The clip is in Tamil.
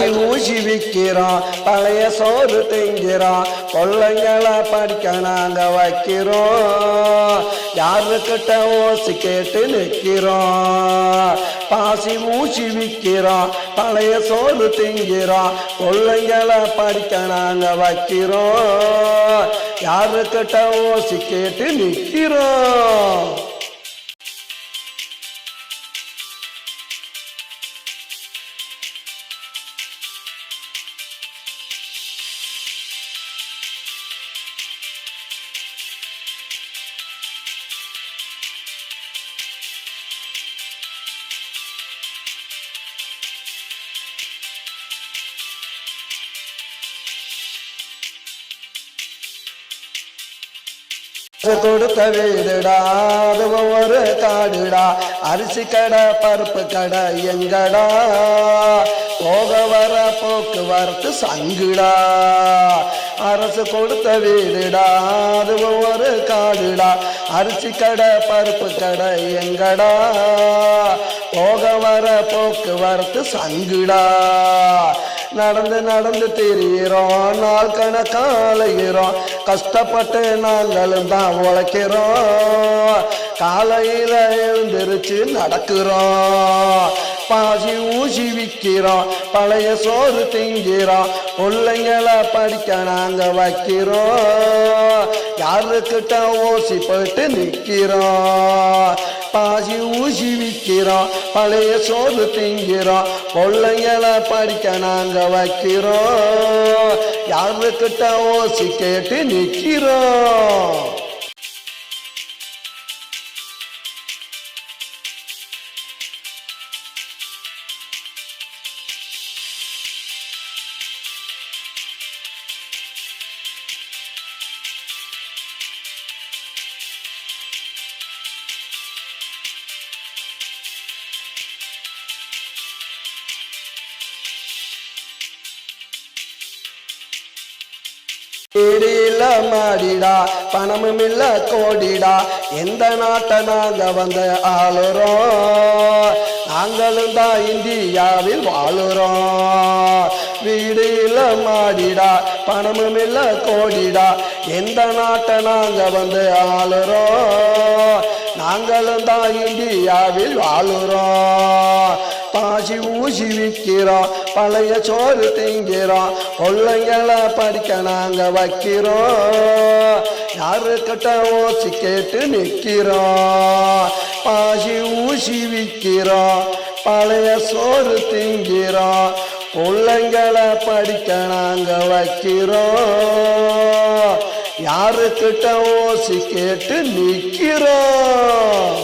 ஊசி விற்கிறோம், பழைய சோறு திங்கிறோம், பிள்ளைங்களை படிக்க நாங்க வைக்கிறோம். யாருக்கிட்ட ஓசி கேட்டு நிற்கிறோம். பாசி ஊசி விற்கிறோம், பழைய சோறு திங்கிறோம், பிள்ளைங்களை படிக்க நாங்க வைக்கிறோம். யாருக்கிட்ட ஓசி கேட்டு நிற்கிறோம். கொடுத்த வீடுடா, அது ஒவ்வொரு காடுடா, அரிசி கடை பருப்பு கடை எங்கடா, போக வர போக்குவரத்து சங்குடா. அரசு கொடுத்த வீடுடா, அது ஒவ்வொரு காடுடா, அரிசி கடை பருப்பு கடை எங்கடா, போக வர போக்குவரத்து சங்குடா. நடந்து நடந்து திரியிறோம், நாள் கணக்காலைகிறோம், கஷ்டப்பட்டு நாங்களும் தான் உழைக்கிறோம். காலையில் எழுந்திருச்சு நடக்கிறோம், பாசி ஊசி விற்கிறோம், பழைய சோறு திங்கிறோம், பிள்ளைங்களை படிக்க நாங்க வைக்கிறோம். யாருக்கிட்ட ஓசி போயிட்டு நிற்கிறோம். பாசி ஊசி விற்கிறோம், பழைய சோறு திங்கிறோம், பிள்ளைங்களை படிக்க நாங்க வைக்கிறோம். யாருக்கிட்ட ஓசி கேட்டு நிற்கிறோம். இடியில மாடிடா, பணமும் இல்ல கோடிடா, எந்த நாட்டை நாங்க வந்து ஆளுறோம். நாங்களும் தான் இந்தியாவில் வாழுறோம். வீடியில மாடிடா, பணமும் இல்ல கோடிடா, எந்த நாட்டை நாங்க வந்து ஆளுறோம். நாங்களும் தான் இந்தியாவில் வாழுறோம். பாசி ஊசி விற்கிறோம், பழைய சோறு திங்கிறோம், பிள்ளைங்களை படிக்க நாங்க வைக்கிறோம். யாருக்கிட்ட ஓசி கேட்டு நிற்கிறோம். பாசி ஊசி விற்கிறோம், பழைய சோறு திங்கிறோம், பிள்ளைங்களை படிக்க நாங்க வைக்கிறோம். யாருக்கிட்ட ஓசி கேட்டு நிற்கிறோம்.